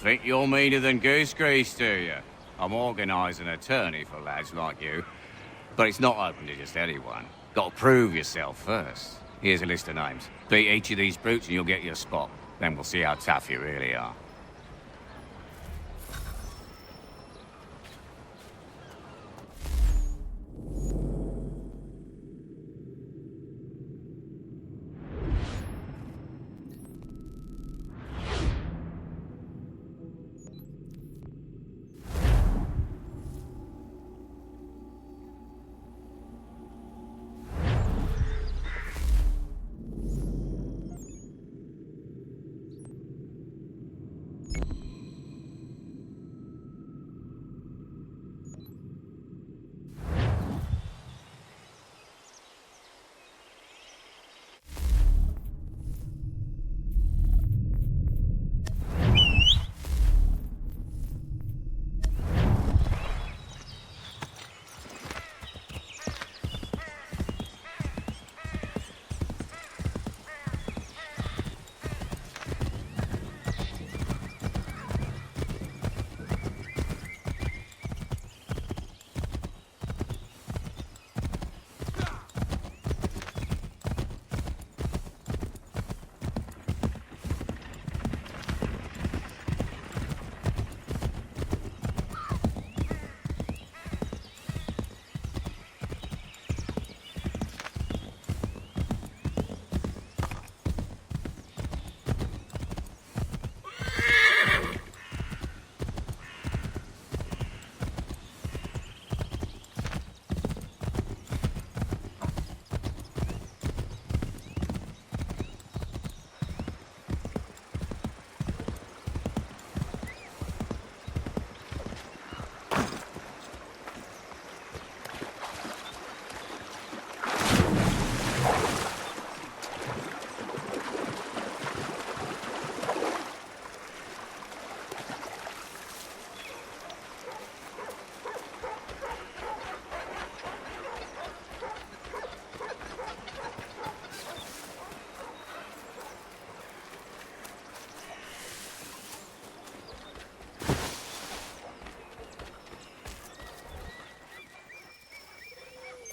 Think you're meaner than goose grease, do you? I'm organising an attorney for lads like you. But it's not open to just anyone. Got to prove yourself first. Here's a list of names. Beat each of these brutes and you'll get your spot. Then we'll see how tough you really are.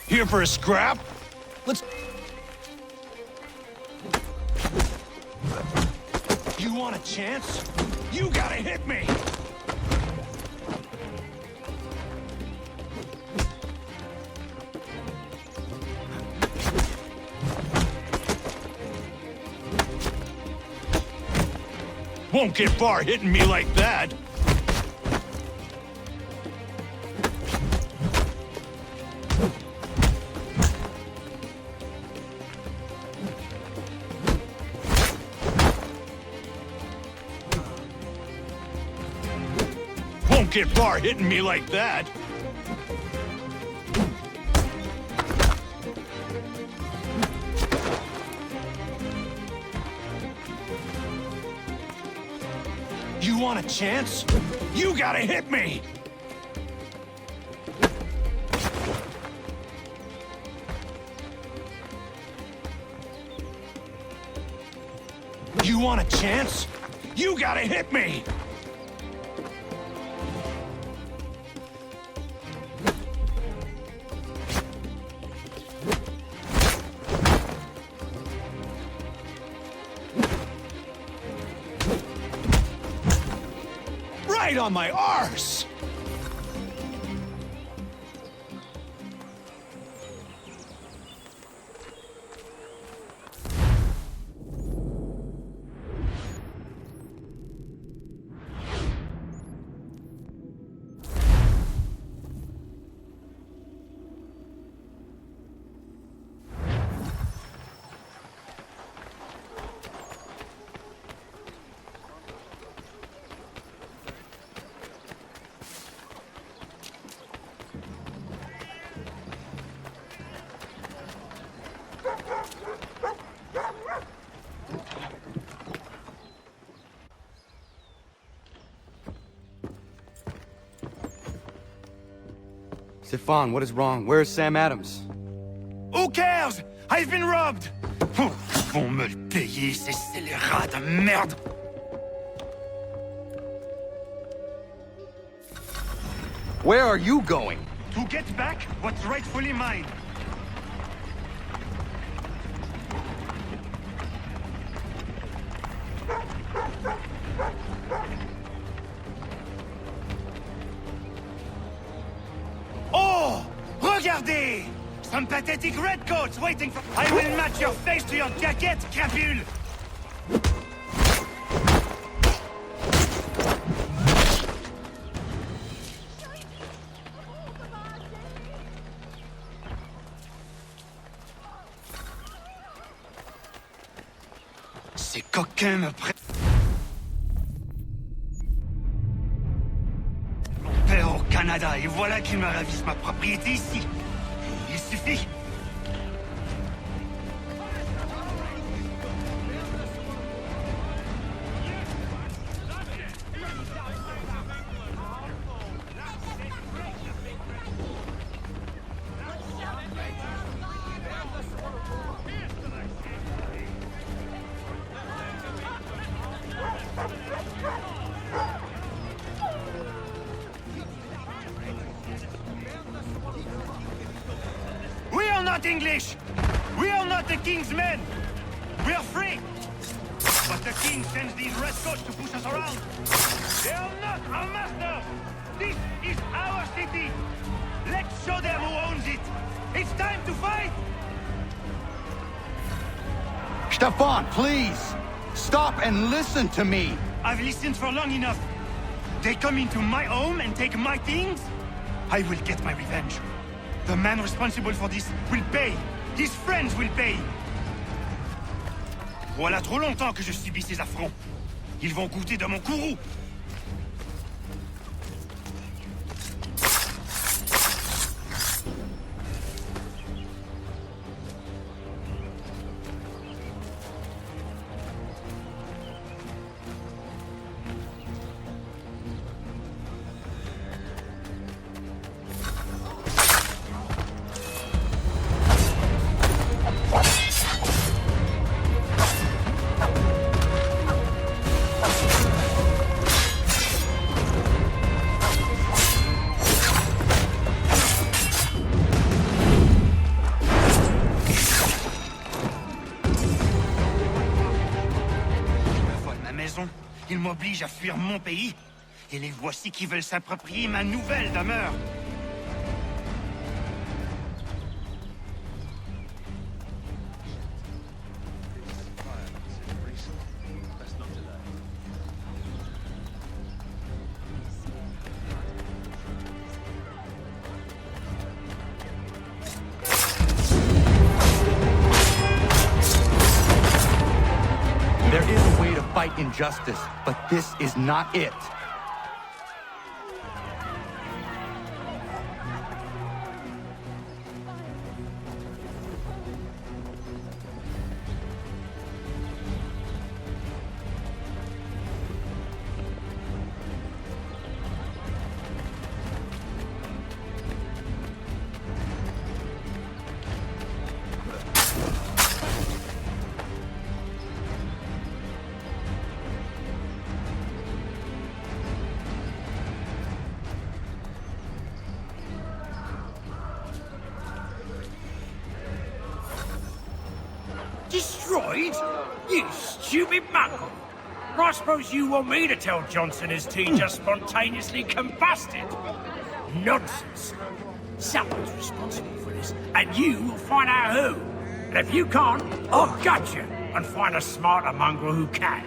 Here for a scrap? Let's... You want a chance? You gotta hit me! Won't get far hitting me like that! Get far hitting me like that. You want a chance? You gotta hit me! You want a chance? You gotta hit me! Right on my arse! Stefan, what is wrong? Where is Sam Adams? Who cares? I've been robbed! Vont me le payer, ces scélérats de merde! Where are you going? To get back what's rightfully mine. Oh! Regardez! Some pathetic redcoats waiting for— I will match your face to your jacket, crapule! Ces coquins me prennent... Mon père au Canada, et voilà qu'il me ravise ma propriété ici. Il suffit. We are not English! We are not the king's men! We are free! But the king sends these redcoats to push us around! They are not our masters! This is our city! Let's show them who owns it! It's time to fight! Stefan, please! Stop and listen to me! I've listened for long enough. They come into my home and take my things? I will get my revenge. The man responsible for this will pay. His friends will pay. Voilà trop longtemps que je subis ces affronts. Ils vont goûter de mon courroux. Ils m'obligent à fuir mon pays. Et les voici qui veulent s'approprier ma nouvelle demeure. There is a way to fight injustice, but this is not it. Destroyed? You stupid muckle! I suppose you want me to tell Johnson his tea just spontaneously combusted? Nonsense! Someone's responsible for this, and you will find out who. And if you can't, I'll gut you and find a smarter mongrel who can.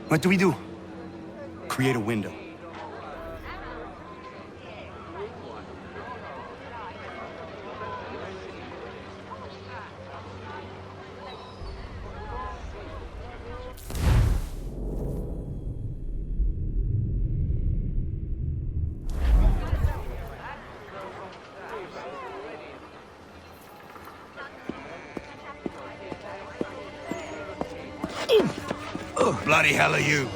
What do we do? Create a window. Bloody hell are you?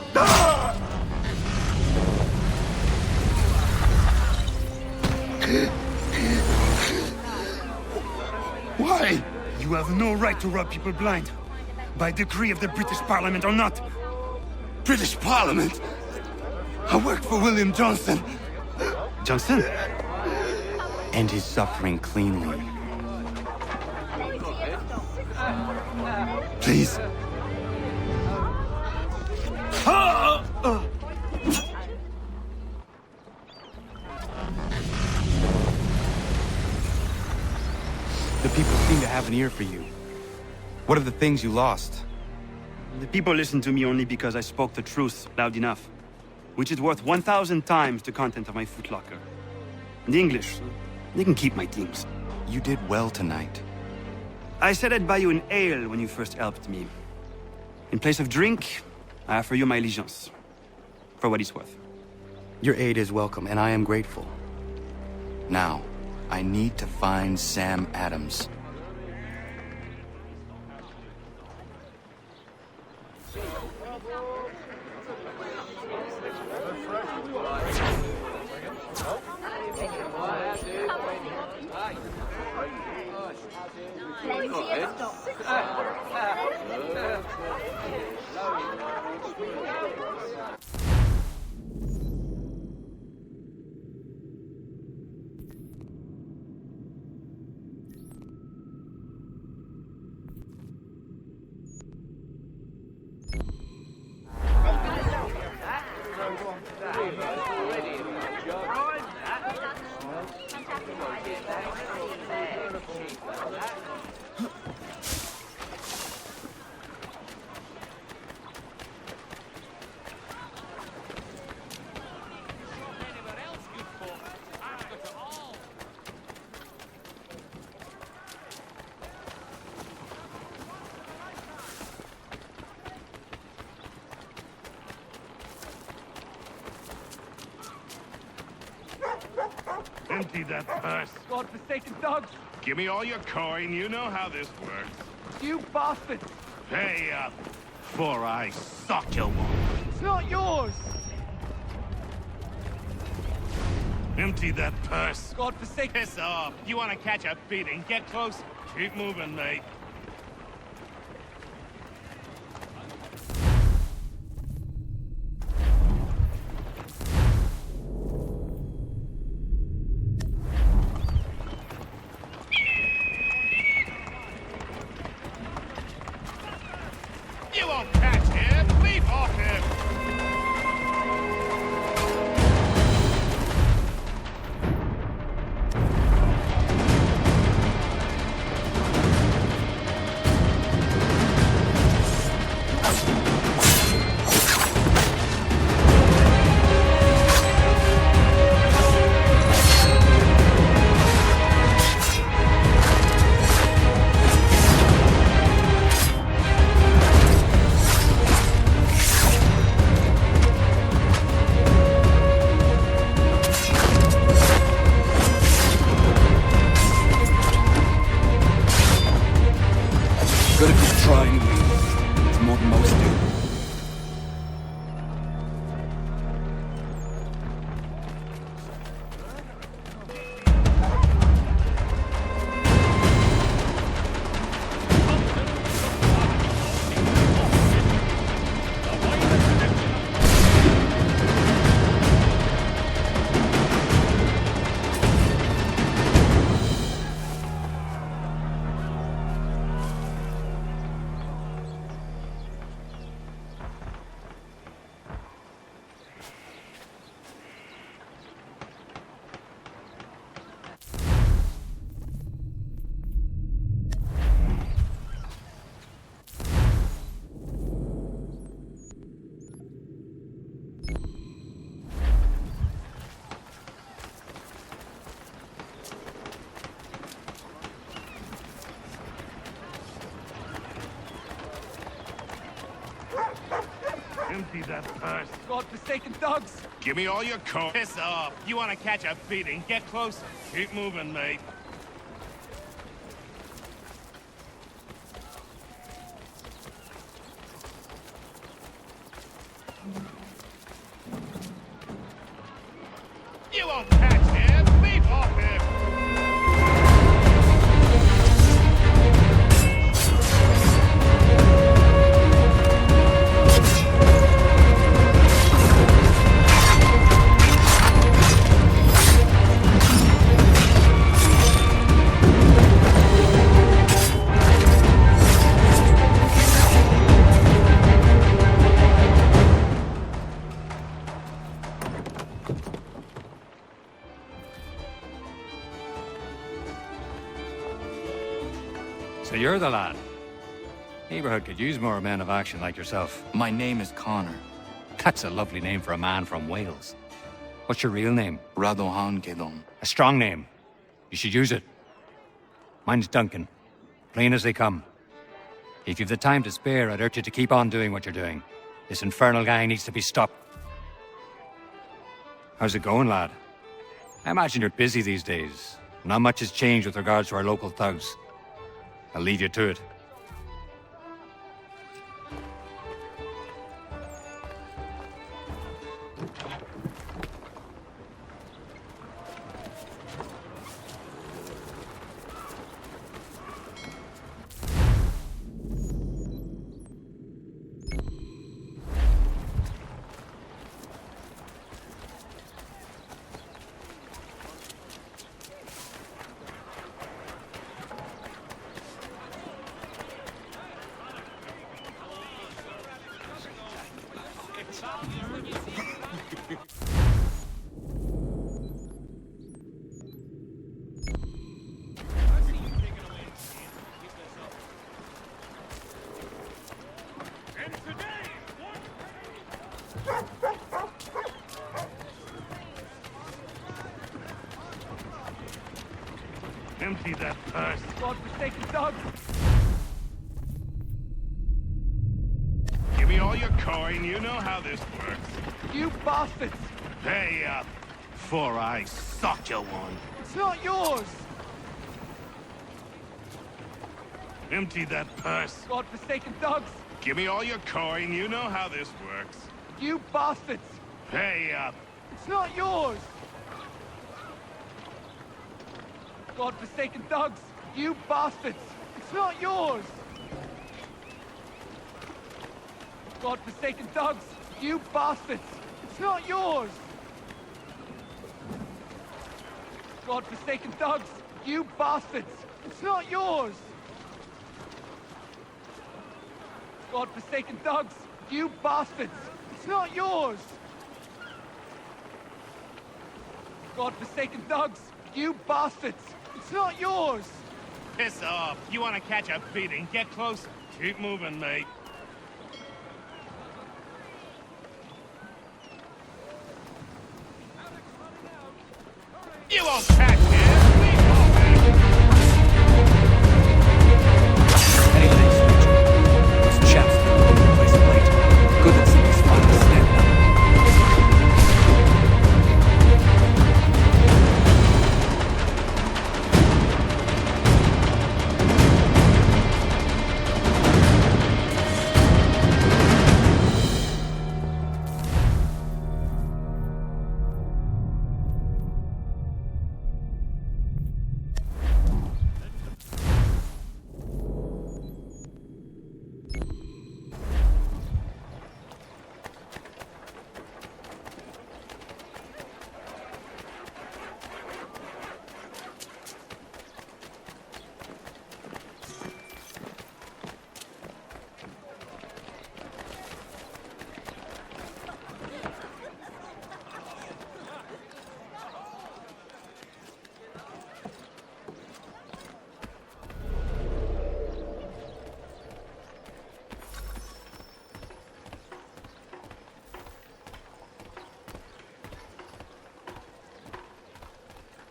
Why? You have no right to rob people blind. By decree of the British Parliament or not. British Parliament? I worked for William Johnson. Johnson? End his suffering cleanly. Please. The people seem to have an ear for you. What are the things you lost? The people listen to me only because I spoke the truth loud enough, which is worth 1,000 times the content of my footlocker. The English, they can keep my things. You did well tonight. I said I'd buy you an ale when you first helped me. In place of drink, I offer you my allegiance. For what it's worth. Your aid is welcome, and I am grateful. Now, I need to find Sam Adams. Empty that purse. God-forsaken dogs! Give me all your coin. You know how this works. You bastard! Pay up, for I suck your one. It's not yours! Empty that purse. God-forsaken... Piss off. You want to catch a beating? Get close. Keep moving, mate. You won't catch him! Leave off him! Good if you try anyway. It's more than most do. Empty that purse. God-forsaken dogs! Give me all your coin. Piss off. You want to catch a beating? Get closer. Keep moving, mate. You won't catch him. Leave off him. the lad. Neighborhood could use more men of action like yourself. My name is Connor. That's a lovely name for a man from Wales. What's your real name? Radohan Kedon. A strong name. You should use it. Mine's Duncan. Plain as they come. If you've the time to spare, I'd urge you to keep on doing what you're doing. This infernal gang needs to be stopped. How's it going, lad? I imagine you're busy these days. Not much has changed with regards to our local thugs. I'll leave you to it. Empty that purse. God-forsaken dogs! Give me all your coin. You know how this works. You bastards! Pay up, for I suck you one. It's not yours! Empty that purse. God-forsaken dogs! Give me all your coin. You know how this works. You bastards! Pay up. It's not yours! God-forsaken dogs! You bastards! It's not yours! God-forsaken dogs! You bastards! It's not yours! God-forsaken dogs! You bastards! It's not yours! God-forsaken dogs! You bastards! It's not yours! God-forsaken dogs! You bastards! It's not yours! Piss off. You want to catch a beating? Get closer. Keep moving, mate. You won't catch him! Anything, stranger. Those chaps in the place of late. Good to see this fine stand up.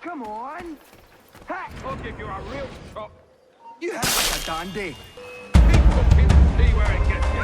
Come on! Ha! I'll give you a real chop. You have like a dandy! Big cooking, see where it gets you.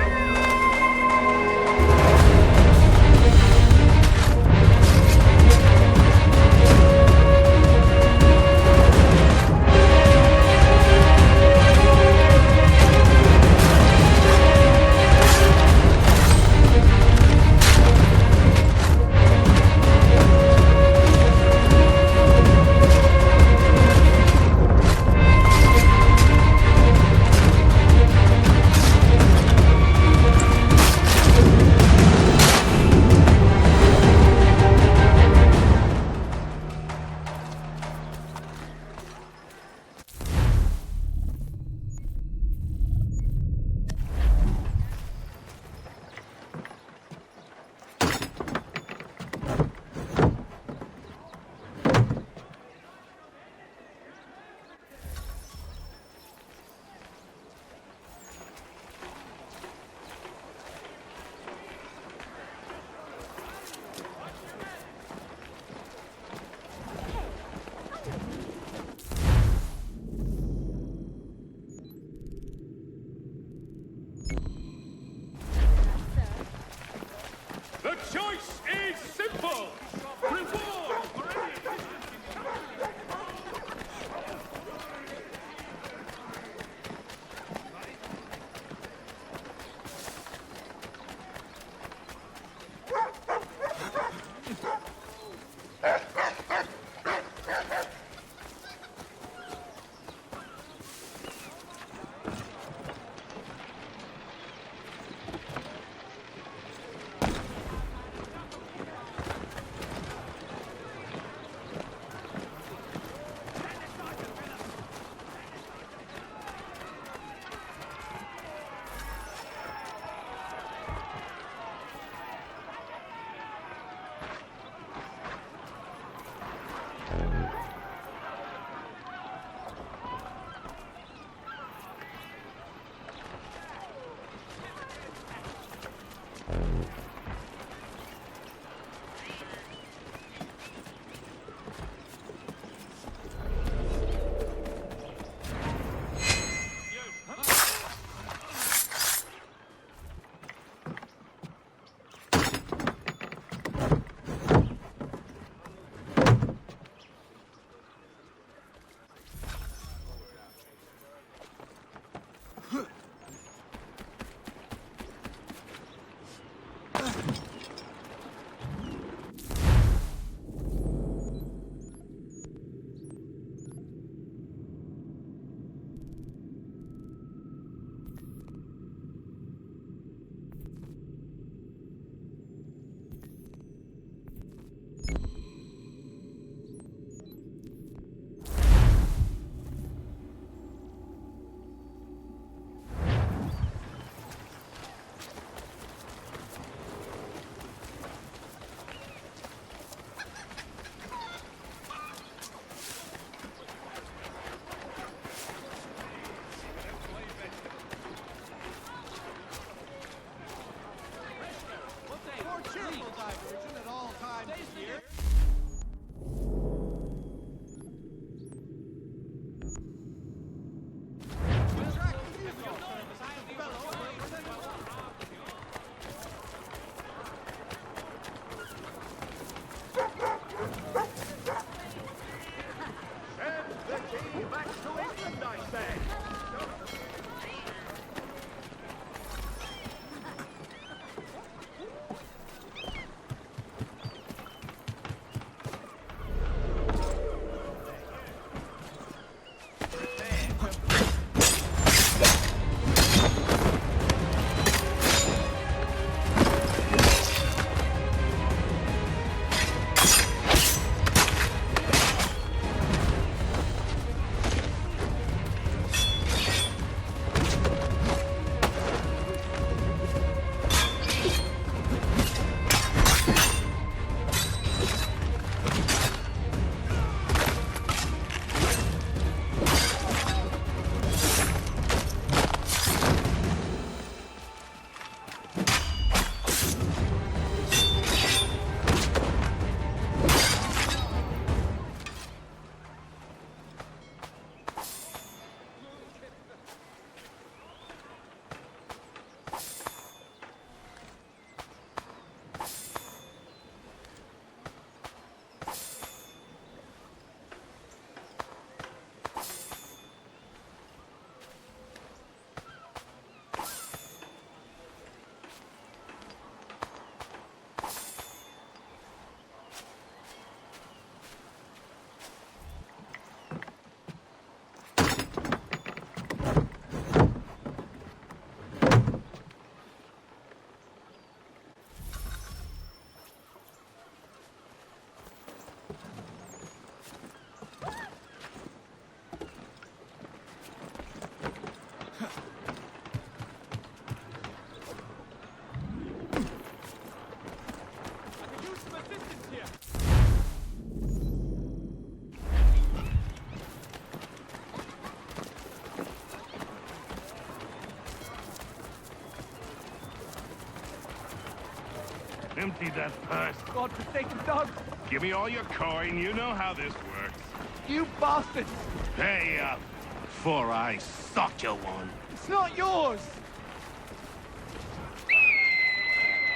Empty that purse. God-forsaken dogs! Give me all your coin. You know how this works. You bastards! Pay up, before I sock you one. It's not yours!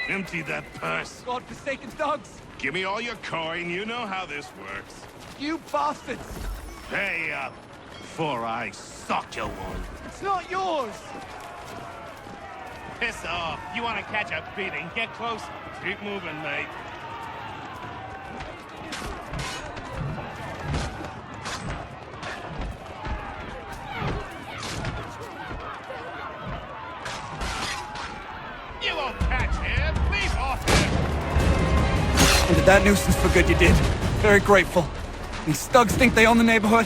Empty that purse. God-forsaken dogs! Give me all your coin. You know how this works. You bastards! Pay up, before I sock you one. It's not yours! Piss off. You want to catch a beating? Get close. Keep moving, mate. You won't catch him. Leave off him. Ended that nuisance for good, you did. Very grateful. These thugs think they own the neighborhood.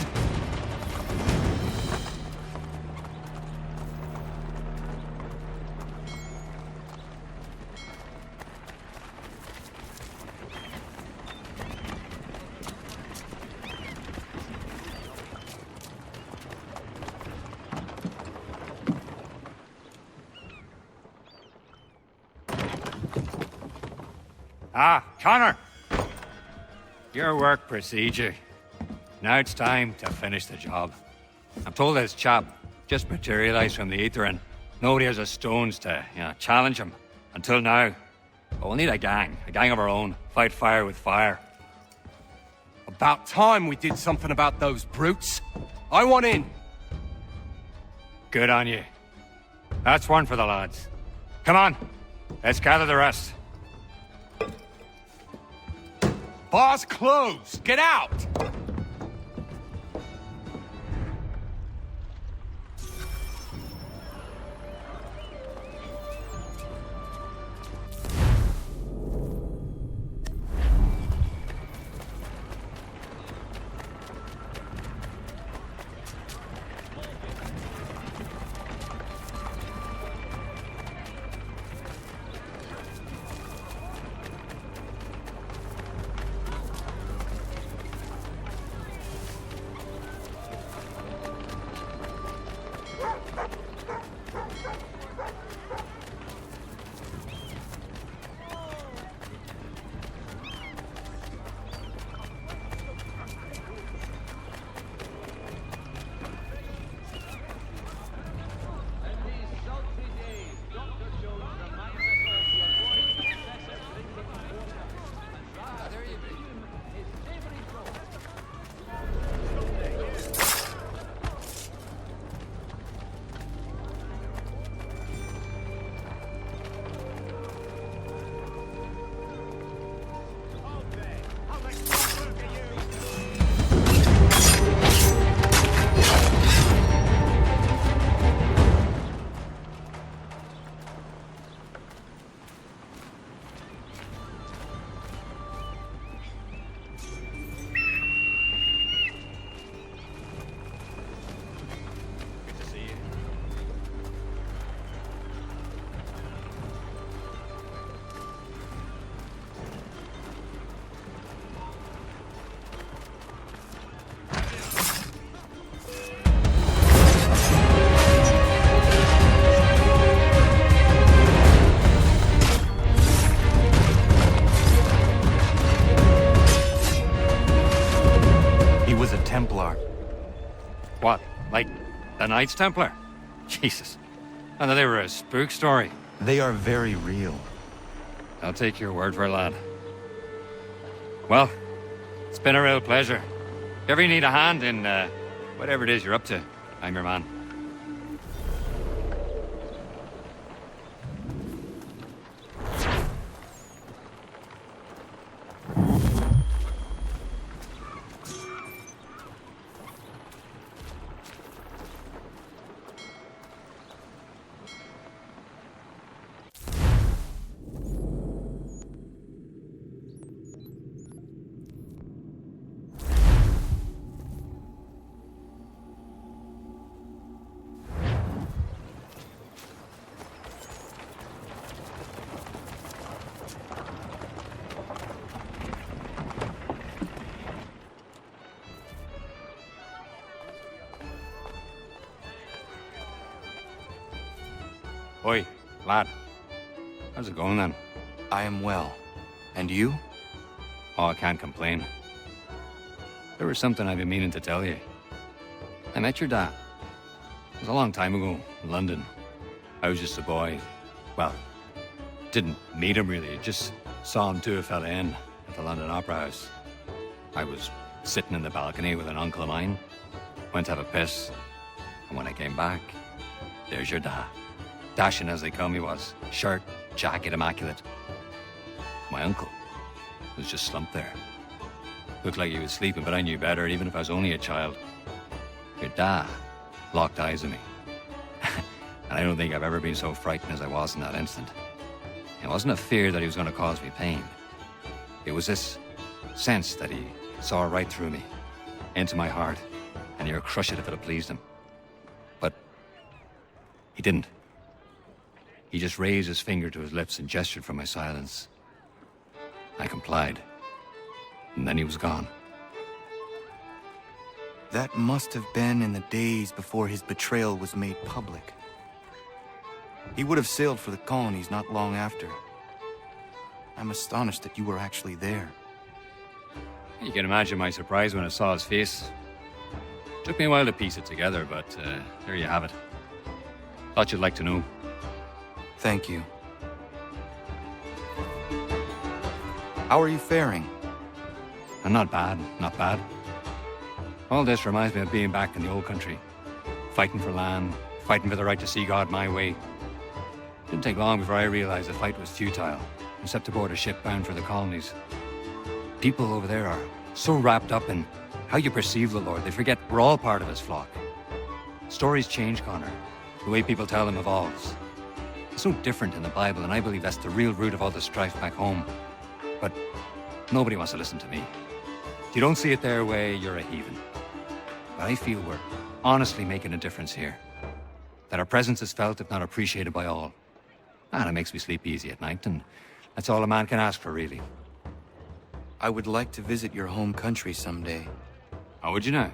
Ah, Connor! Your work procedure. Now it's time to finish the job. I'm told this chap just materialized from the ether and nobody has a stones to, challenge him. Until now. But we'll need a gang of our own. Fight fire with fire. About time we did something about those brutes. I want in. Good on you. That's one for the lads. Come on, let's gather the rest. Bar's closed. Get out! Templar. What, like the Knights Templar? Jesus. I thought they were a spook story. They are very real. I'll take your word for it, lad. Well, it's been a real pleasure. If ever you need a hand in whatever it is you're up to, I'm your man. Oi, lad. How's it going then? I am well. And you? Oh, I can't complain. There was something I've been meaning to tell you. I met your dad. It was a long time ago, in London. I was just a boy. Well, didn't meet him really, just saw him tour a fella in at the London Opera House. I was sitting in the balcony with an uncle of mine, went to have a piss, and when I came back, there's your dad. Dashing as they come he was, shirt, jacket, immaculate. My uncle was just slumped there. Looked like he was sleeping, but I knew better, even if I was only a child. Your dad locked eyes on me. And I don't think I've ever been so frightened as I was in that instant. It wasn't a fear that he was going to cause me pain. It was this sense that he saw right through me, into my heart, and he would crush it if it had pleased him. But he didn't. He just raised his finger to his lips and gestured for my silence. I complied. And then he was gone. That must have been in the days before his betrayal was made public. He would have sailed for the colonies not long after. I'm astonished that you were actually there. You can imagine my surprise when I saw his face. Took me a while to piece it together, but there you have it. Thought you'd like to know. Thank you. How are you faring? And not bad, not bad. All this reminds me of being back in the old country. Fighting for land, fighting for the right to see God my way. Didn't take long before I realized the fight was futile, except aboard a ship bound for the colonies. People over there are so wrapped up in how you perceive the Lord, they forget we're all part of his flock. Stories change, Connor. The way people tell them evolves. It's no different in the Bible, and I believe that's the real root of all the strife back home. But nobody wants to listen to me. If you don't see it their way, you're a heathen. But I feel we're honestly making a difference here. That our presence is felt, if not appreciated by all. And it makes me sleep easy at night, and that's all a man can ask for, really. I would like to visit your home country someday. How would you know?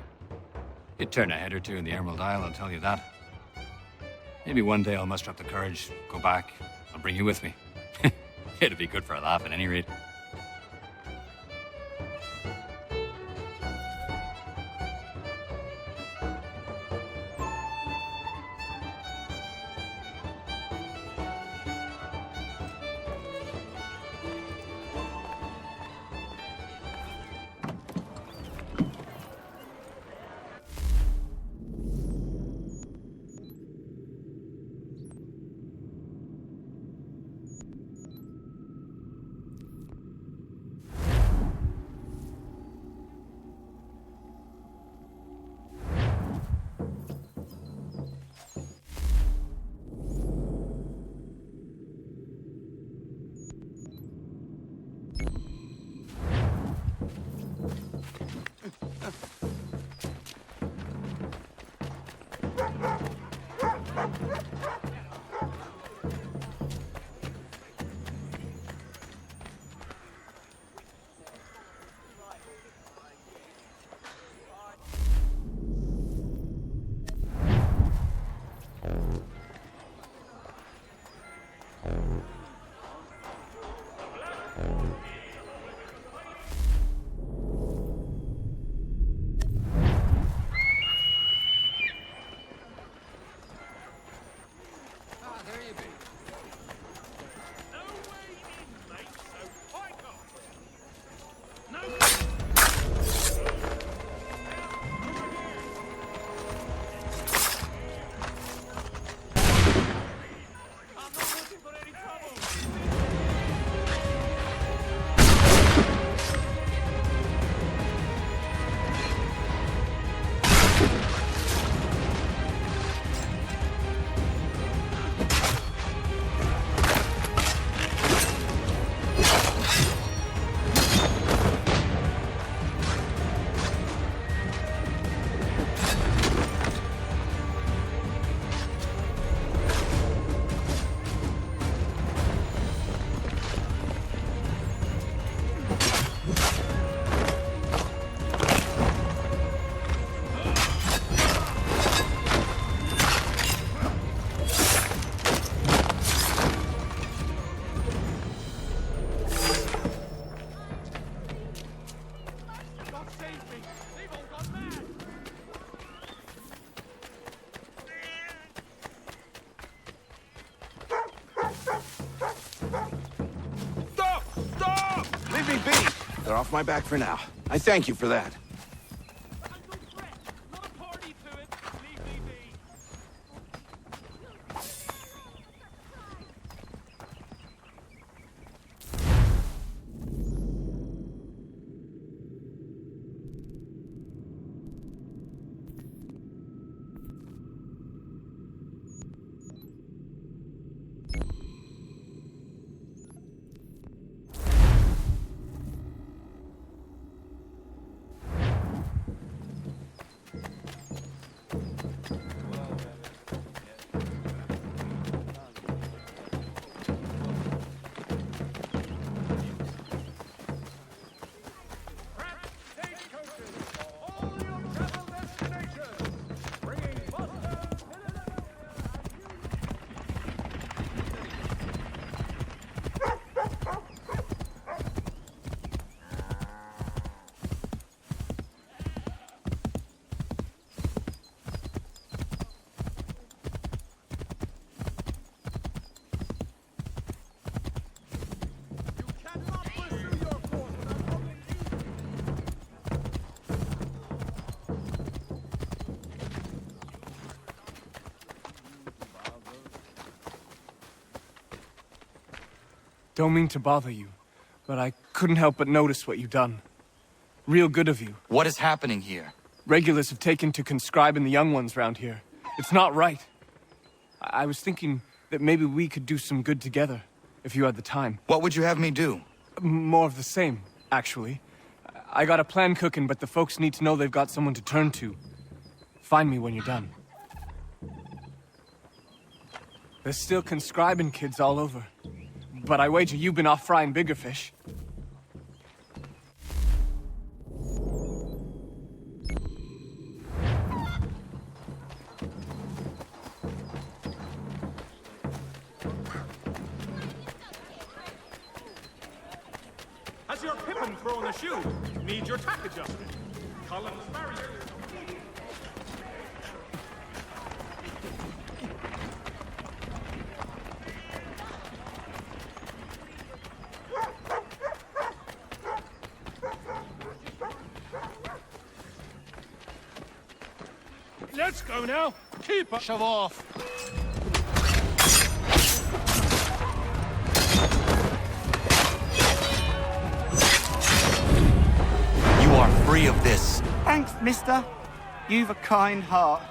You'd turn a head or two in the Emerald Isle, I'll tell you that. Maybe one day I'll muster up the courage, go back, I'll bring you with me. It'd be good for a laugh at any rate. They're off my back for now. I thank you for that. Don't mean to bother you, but I couldn't help but notice what you've done. Real good of you. What is happening here? Regulars have taken to conscribing the young ones round here. It's not right. I was thinking that maybe we could do some good together, if you had the time. What would you have me do? More of the same, actually. I got a plan cooking, but the folks need to know they've got someone to turn to. Find me when you're done. There's still conscribing kids all over. But I wager you've been off frying bigger fish. Has your pippin thrown a shoe? Need your tack adjusted. Collins barrier. Let's go now. Keep up. Shove off. You are free of this. Thanks, mister. You've a kind heart.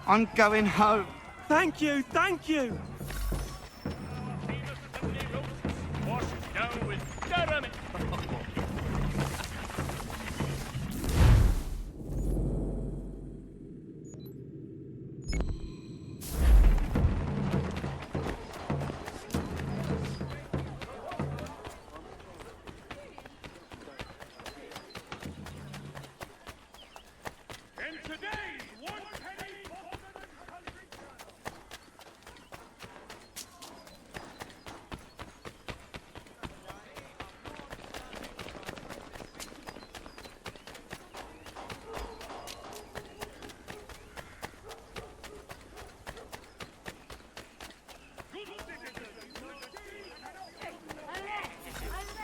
I'm going home. Thank you, thank you.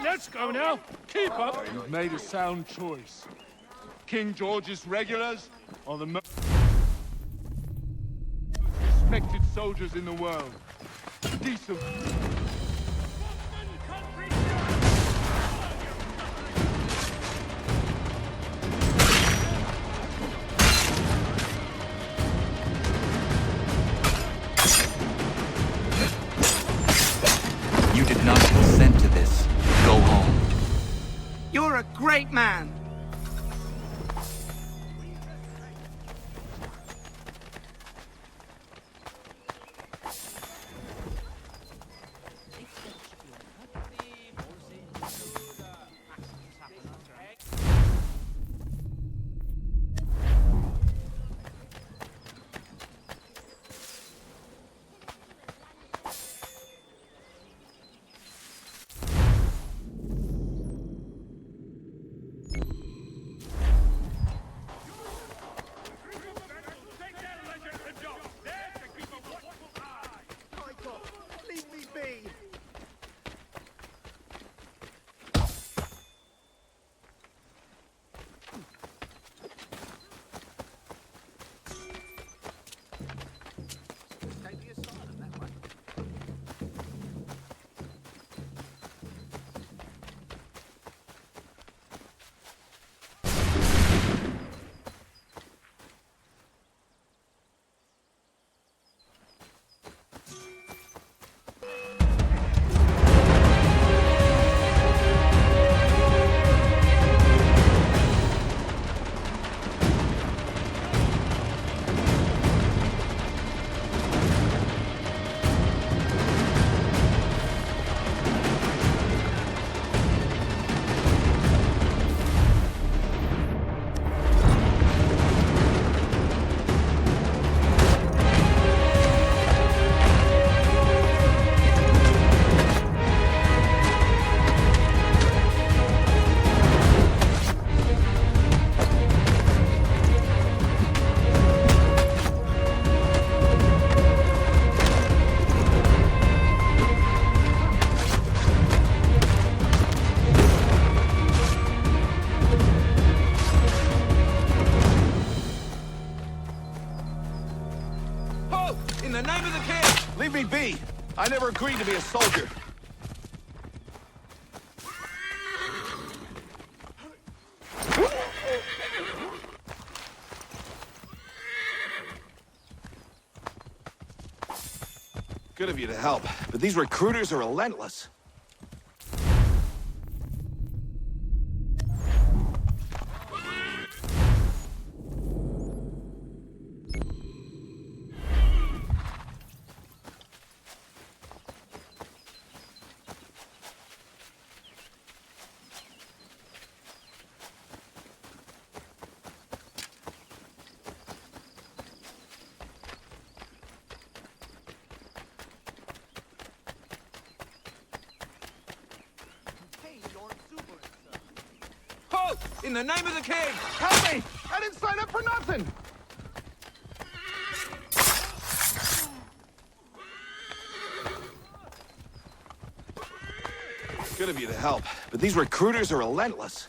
Let's go now. Keep up. You've made a sound choice. King George's regulars are the most respected soldiers in the world. Decent. You did not consent to this. Go home. You're a great man. me! I never agreed to be a soldier. Good of you to help, but these recruiters are relentless. Halt! In the name of the king! Help me! I didn't sign up for nothing! Good of you to help, but these recruiters are relentless.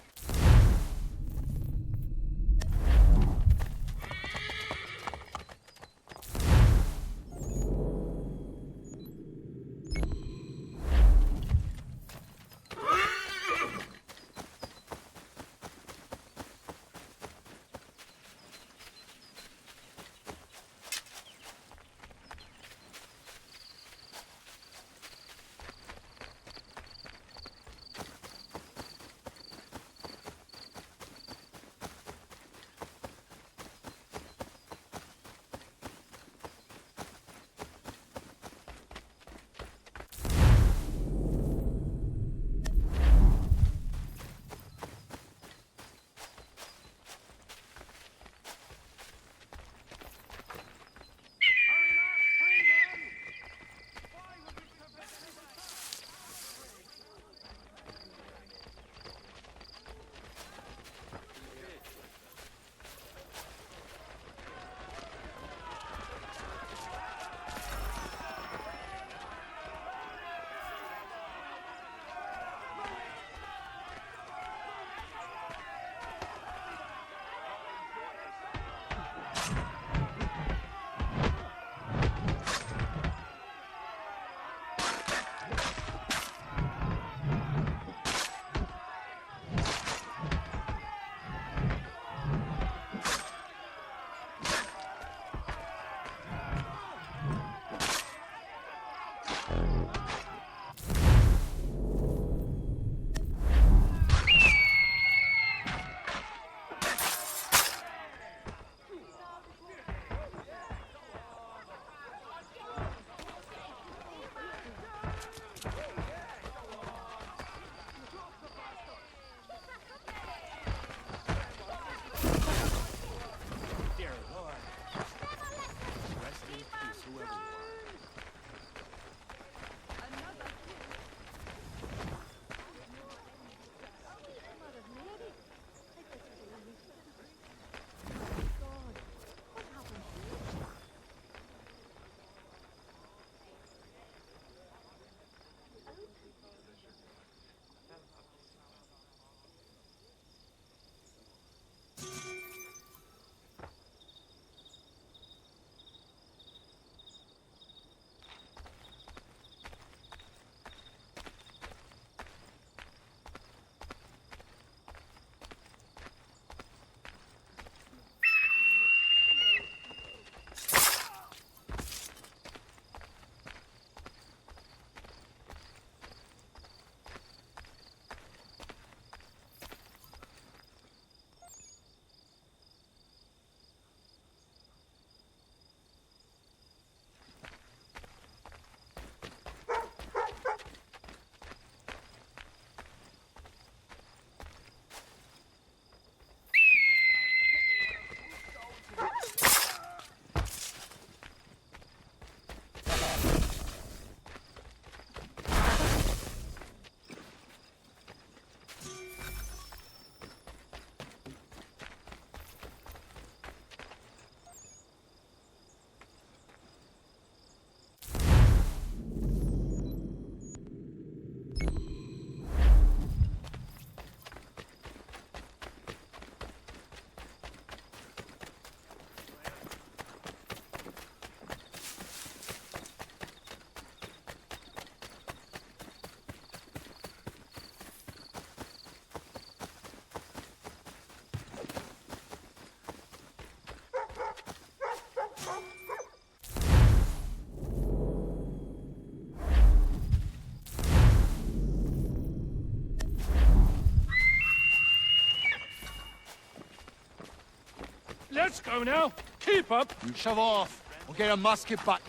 Let's go now. Keep up. Shove off. We'll get a musket back.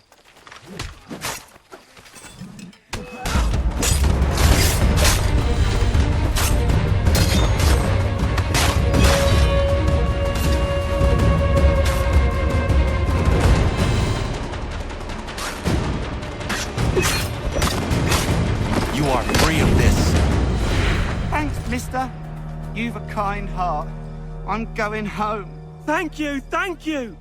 You are free of this. Thanks, mister. You've a kind heart. I'm going home. Thank you, thank you!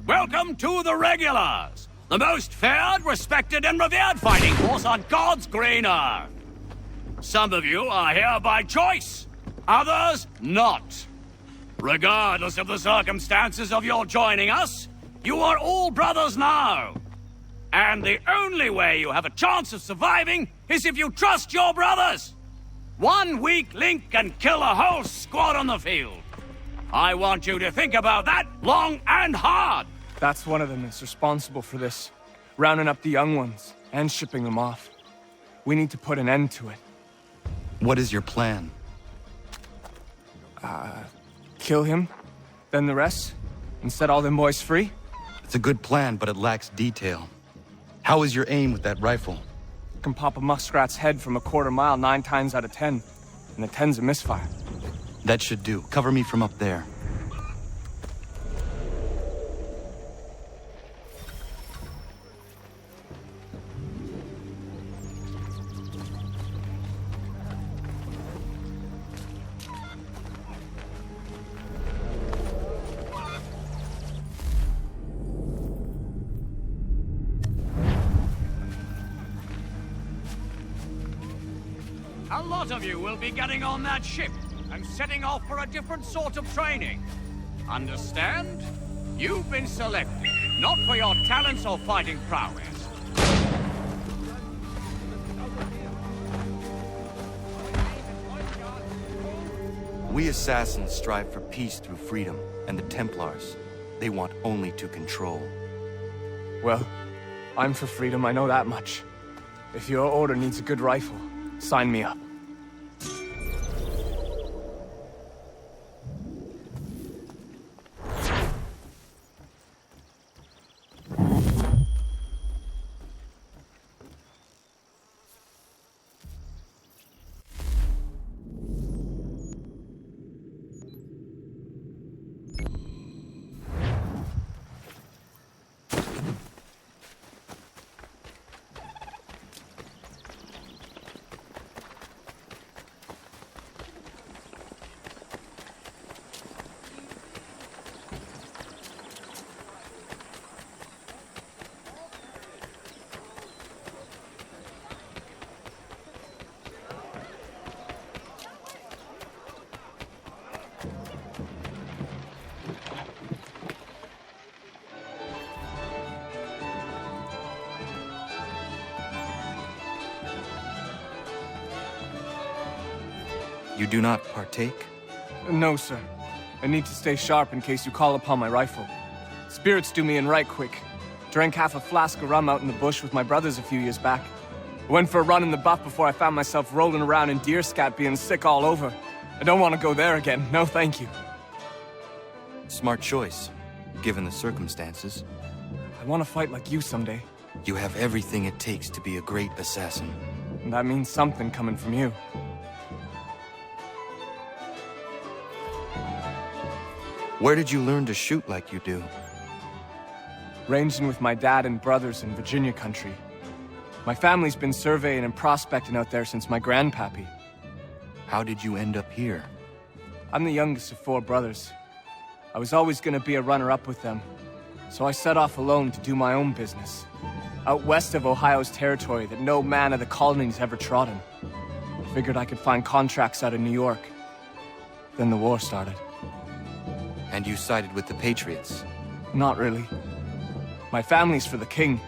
Welcome to the Regulars, the most feared, respected, and revered fighting force on God's green earth. Some of you are here by choice, others not. Regardless of the circumstances of your joining us, you are all brothers now. And the only way you have a chance of surviving is if you trust your brothers. One weak link can kill a whole squad on the field. I want you to think about that long and hard. That's one of them that's responsible for this. Rounding up the young ones and shipping them off. We need to put an end to it. What is your plan? Kill him, then the rest, and set all them boys free? It's a good plan, but it lacks detail. How is your aim with that rifle? Can pop a muskrat's head from a quarter mile 9 times out of 10, and the 10's a misfire. That should do. Cover me from up there. A lot of you will be getting on that ship and setting off for a different sort of training. Understand? You've been selected, not for your talents or fighting prowess. We assassins strive for peace through freedom, and the Templars, they want only to control. Well, I'm for freedom, I know that much. If your order needs a good rifle, sign me up. You do not partake? No, sir. I need to stay sharp in case you call upon my rifle. Spirits do me in right quick. Drank half a flask of rum out in the bush with my brothers a few years back. Went for a run in the buff before I found myself rolling around in deer scat being sick all over. I don't want to go there again. No, thank you. Smart choice, given the circumstances. I want to fight like you someday. You have everything it takes to be a great assassin. And that means something coming from you. Where did you learn to shoot like you do? Ranging with my dad and brothers in Virginia country. My family's been surveying and prospecting out there since my grandpappy. How did you end up here? I'm the youngest of 4 brothers. I was always gonna be a runner-up with them, so I set off alone to do my own business. Out west of Ohio's territory that no man of the colonies ever trodden. I figured I could find contracts out of New York. Then the war started. And you sided with the Patriots? Not really. My family's for the king.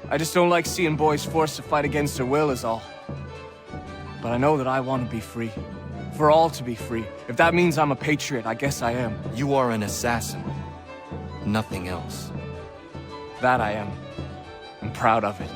I just don't like seeing boys forced to fight against their will is all. But I know that I want to be free. For all to be free. If that means I'm a patriot, I guess I am. You are an assassin. Nothing else. That I am. I'm proud of it.